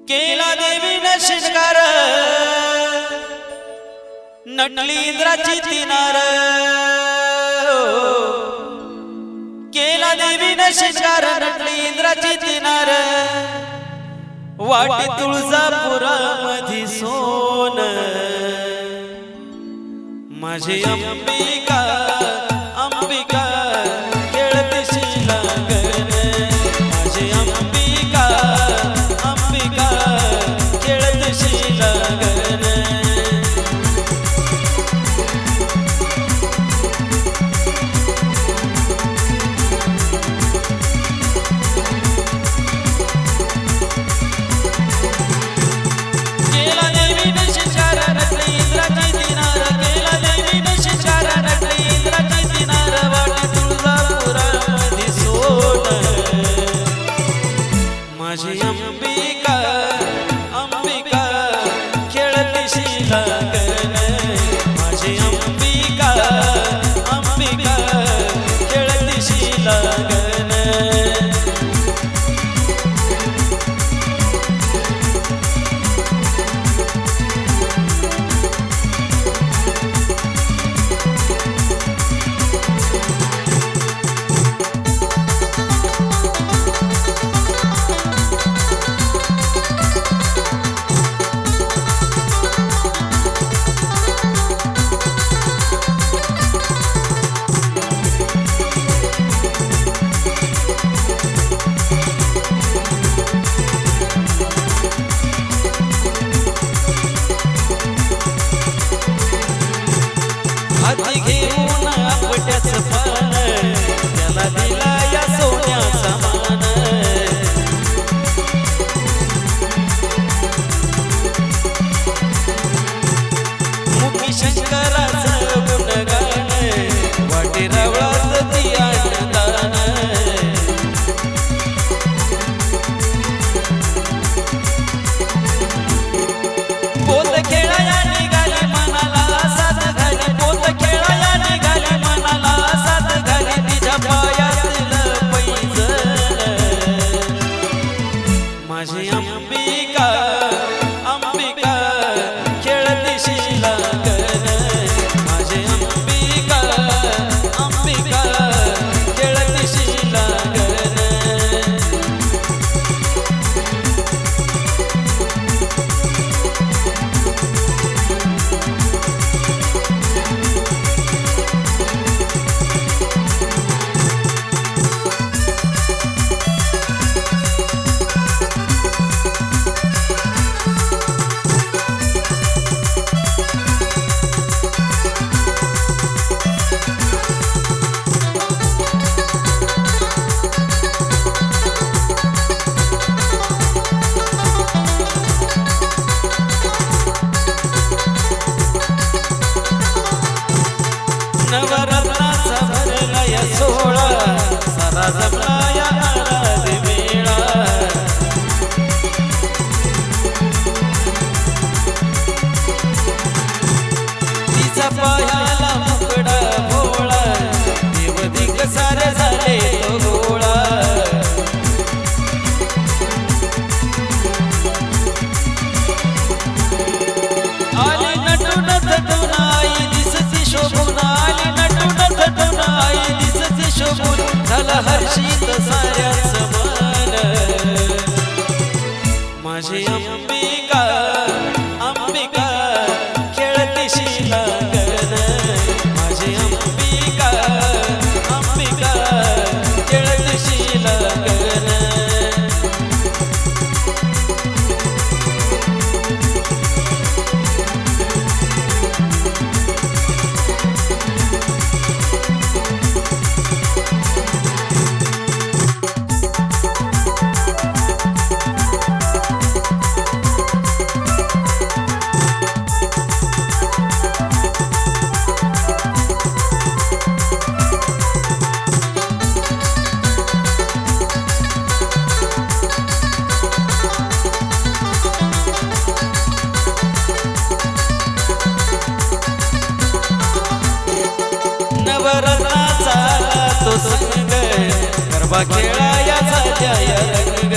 केला देवीने शिंगार नटली इंद्राची तिनार केला देवीने शिंगार नटली इंद्राची तिनार वाटी तुळजापुरामधी सोन माझी अंबिका अंबिका खेळतीशी लागन माझी अंबिका अंबिका खेळतीशी लागन माझी अंबिका अंबिका खेळतीशी लागन माझी अंबिका अंबिका खेळतीशी लागन हाती घेऊन आपट्याच पान त्याला दिला या सोन्याचा मान मुखी शंकराचं गुणगान वाटे रावळात ती आनंदान पोत खेळाया निघाली मनाला साथ घाली पोत खेळाया निघाली मनाला साथ घाली तिच्या पायातलं पैंजण माझी अंबिका अंबिका खेळतीशी लागन माझी अंबिका अंबिका खेळतीशी लागन नवरत्नाचा भरला या सोहळा सारा जमला या आराध मेळा तिचा पायाला मुकडा भोळा देवदिक सारे झाले तो गोळा आली नटून थटून आई दिसती शोभून आली नटून थटून आई दिसती शोभून झाला हर्षित साऱ्याचं मन माझी अंबिका अंबिका खेळतीशी लागन माझी अंबिका अंबिका खेळतीशी लागन संग गरबा खेळाया जात्या रंग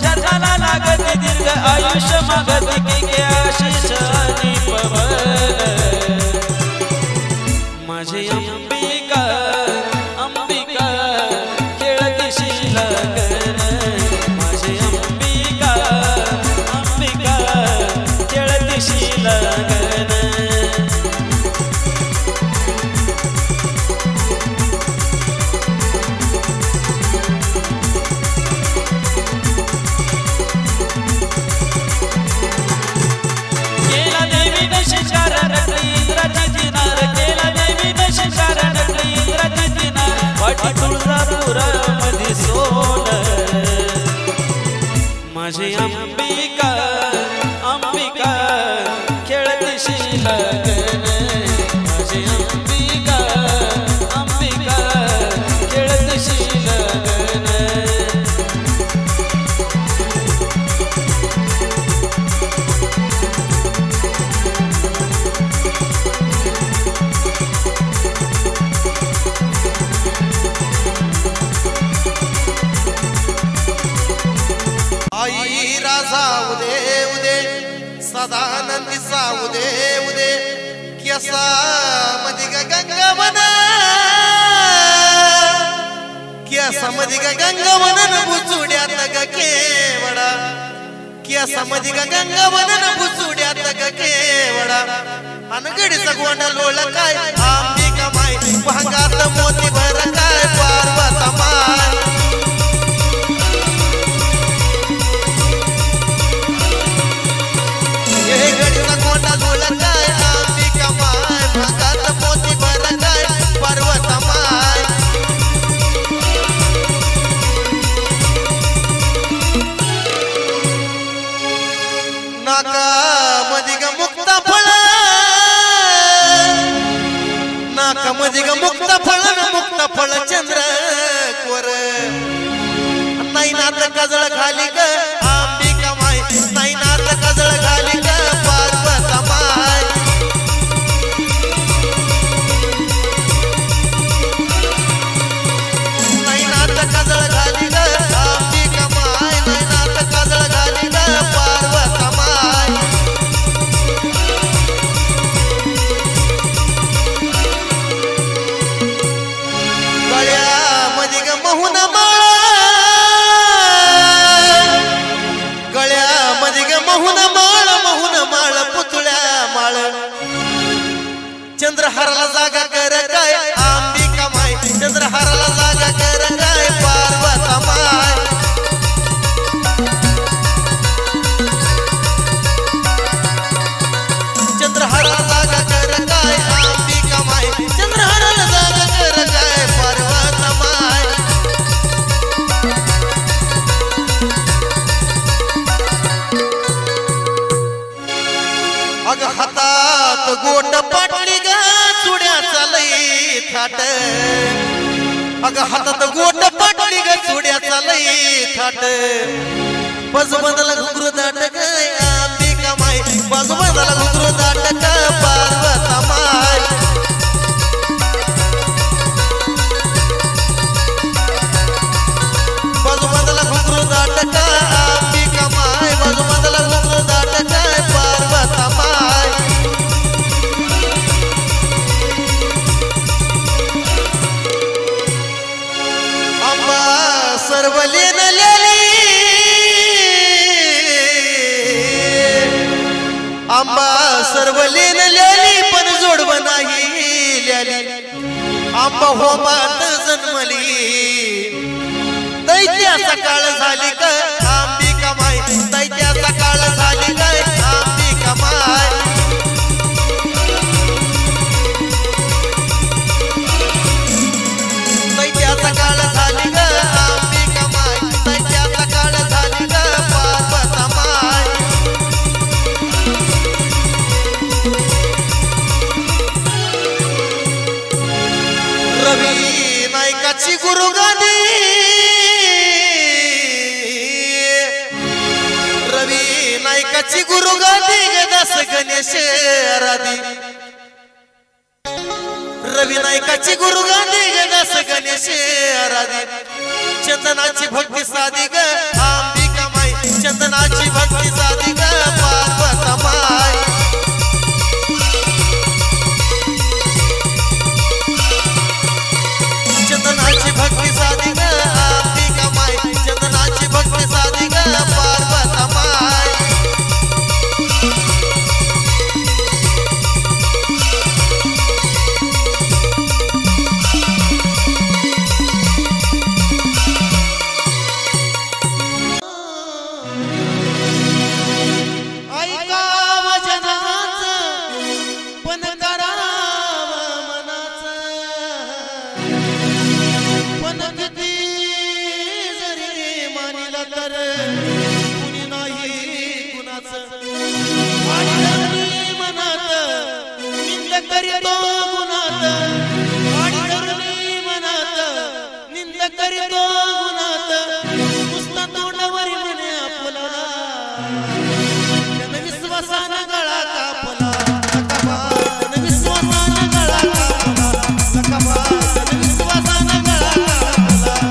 चरणाला लागती दीर्घ आयुष्य मागती के आशिष आणि पवन माझी अंबिका अंबिका खेळतीशी लगन माझी अंबिका अंबिका खेळतीशी लगन तुळजापुरामध्ये सोन माझी अंबिका अंबिका खेळतीशी लगन माझी अंबिका अंबिका खेळतीशी लगन आई राजा उदे उदे सदानंदी साउदे उदे केसा मधी गंगावन केसा मधी गंगावन बुचुड्यात ग केवडा केसा मधी गंगावन बुचुड्यात ग केवडा अनगडीचा गोंडा लोळ काय अंबिका माय भांगात मोती भर काय पार्वता माय नाका मधी ग मुक्ता फळ चंद्र कोर नाही नात कजळ घाली ग अंबिका माय नाही नात कजळ घाली ग पार्वता माय नाही नात कजळ घाली ग अंबिका माय नाही नात कजळ घाली ग पार्वता माय गळ्यामध्ये ग मोहन माळ गळ्यामध्ये ग मोहन माळ पुतळ्या माळ चंद्रहाराला जागा कर काय अंबिका माय चंद्रहाराला जागा कर काय पार्वता माय चंद्रहाराला जागा कर काय अंबिका माय चंद्रहाराला जागा कर काय पार्वता माय अग हातात गोट पाटली ग चुड्याचा लई थाट अग हातात गोट पाटली ग चुड्याचा लई थाट बजबंदला घुंगरू दाट ग अंबिका माय बजबंदला घुंगरू दाट ग पार्वता माय बजबंदला घुंगरू दाट ग अंबिका माय बजबंदला घुंगरू दाट ग पार्वता माय अंबा सर्व लेनलेली अंबा सर्व लेनलेली पण जोडव नाही ल्याली अंबा होमात जन्मली दैत्याचा काळ झाली ग अंबिका माय दैत्याचा काळ झाली ग अंबिका माय दैत्याचा काळ झाली ग अंबिका माय दैत्याचा काळ झाली ग पार्वता माय रवी नायकाची गुरुगादी रवी नायकाची गुरुगादी गदास गणेश आराधी रवी नायकाची गुरुगादी गदास गणेश आराधी चंदनाची भक्ती साधी ग अंबिका माय चंदनाची भक्ती साधी ग पार्वता माय चंदनाची भक्ती साधी ग अंबिका माय चंदनाची भक्ती साधी ग पार्वता माय करीतो गुणात वाडी धरुणी मनात निंद करीतो गुणात नुसता तोंडावरी म्हणे आपला जन विश्वासानं गळा कापला जन विश्वासानं गळा कापला जन विश्वासानं गळा कापला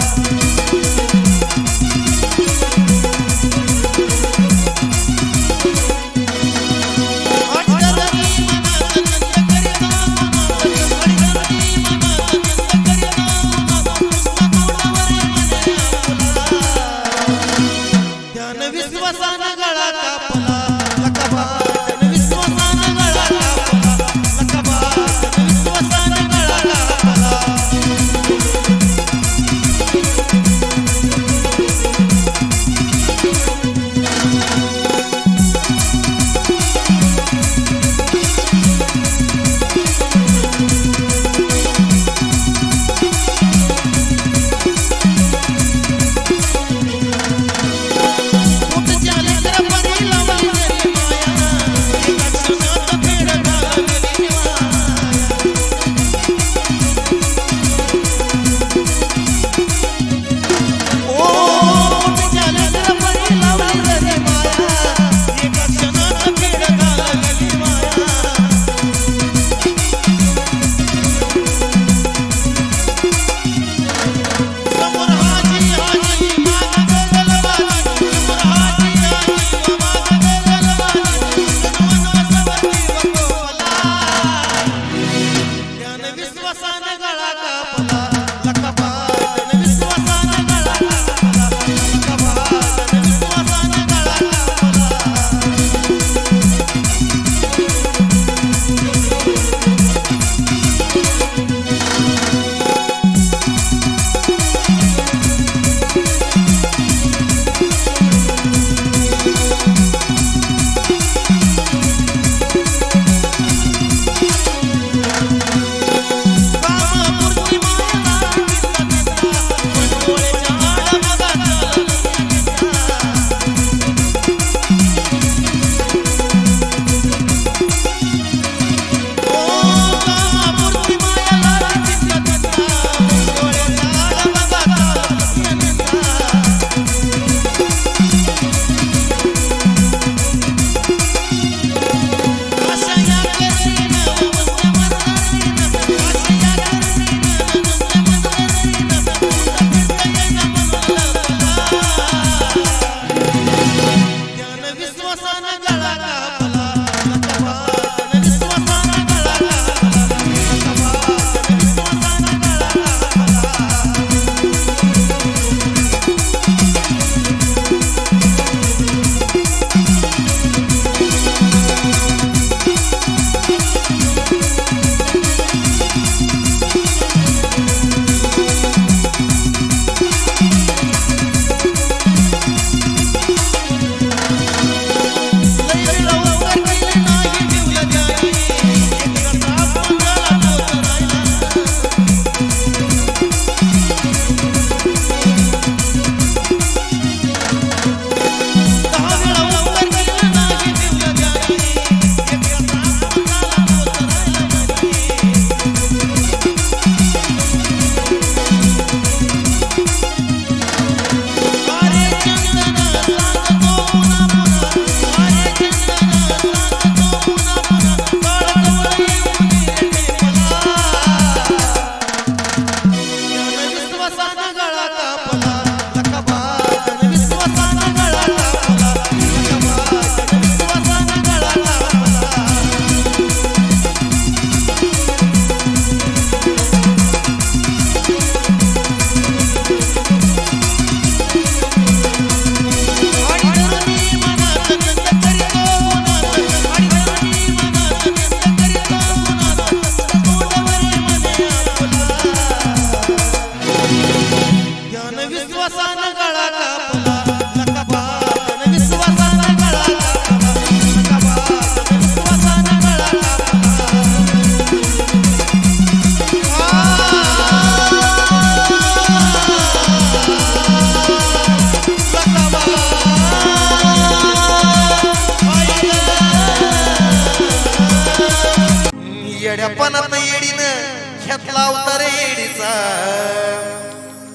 येडीनं घेतला अवतार येडीचा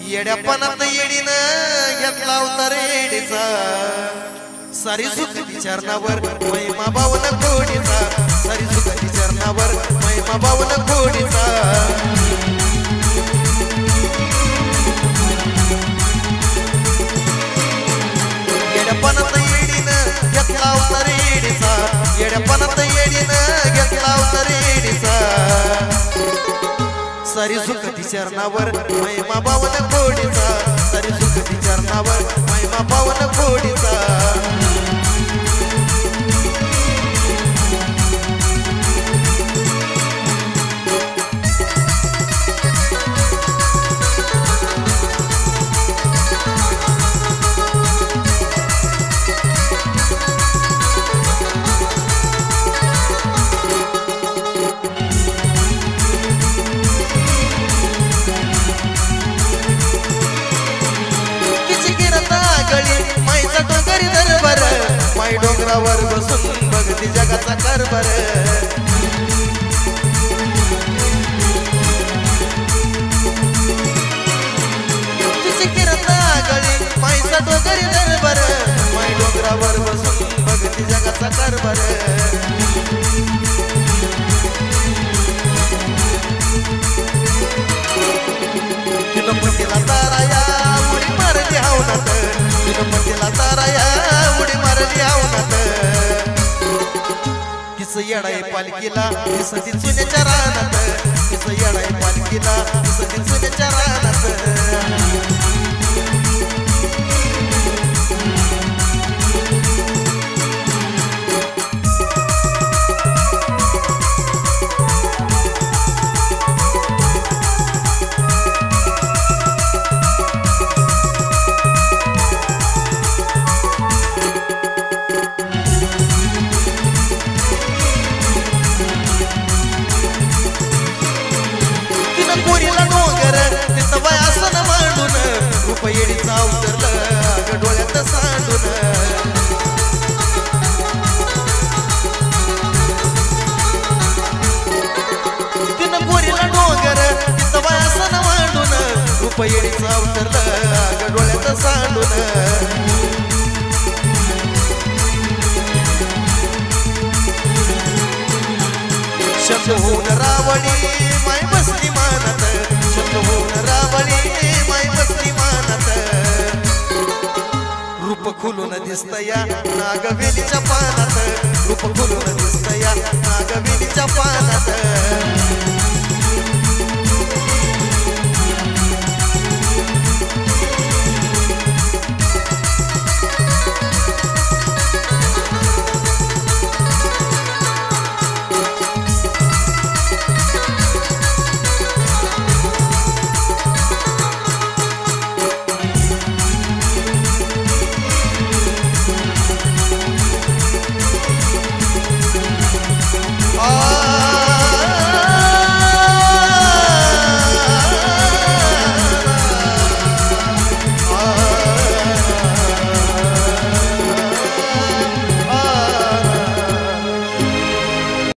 येड्यापणात येडीनं घेतला अवतार येडीचा सारी सुख विचारणावर महिमा बावन कोडीचा सारी सुख विचारणावर महिमा बावन कोडीचा येड्यापणात येडीनं घेतला अवतार येडीचा येड्यापणात येडीनं घेतला अवतार येडीचा सारी सुख चरणावर महिमा बावन कोडीचा सारी सुख चरणावर महिमा बावन कोडीचा माई डोंगरावर बसून बघती जगाचा कारभार तुझी किरता गळी माईचा डोंगरी दरबार माई डोंगरावर बसून बघती जगाचा कारभार किलोपतीला ताराया उडी मारली हावनात किलोपतीला ताराया उडी मारली हावनात किस येडाई पालखीला किस ती चुन्याच्या रानात किस येडाई पालखीला किस ती चुन्याच्या रानात येडीचा उतरलं डोळ्यात सांडून तिनं गोरीला डोंगर तिचं वासन मांडून रूप येडीचा उतरलं डोळ्यात सांडून शब्द होऊन रावणी माय बसली मानात शब्द होऊन रावणी माय बसली मानात रूप खुलून दिसतया नागवेलीच्या पानात रूप खुलून दिसतया नागवेलीच्या पानात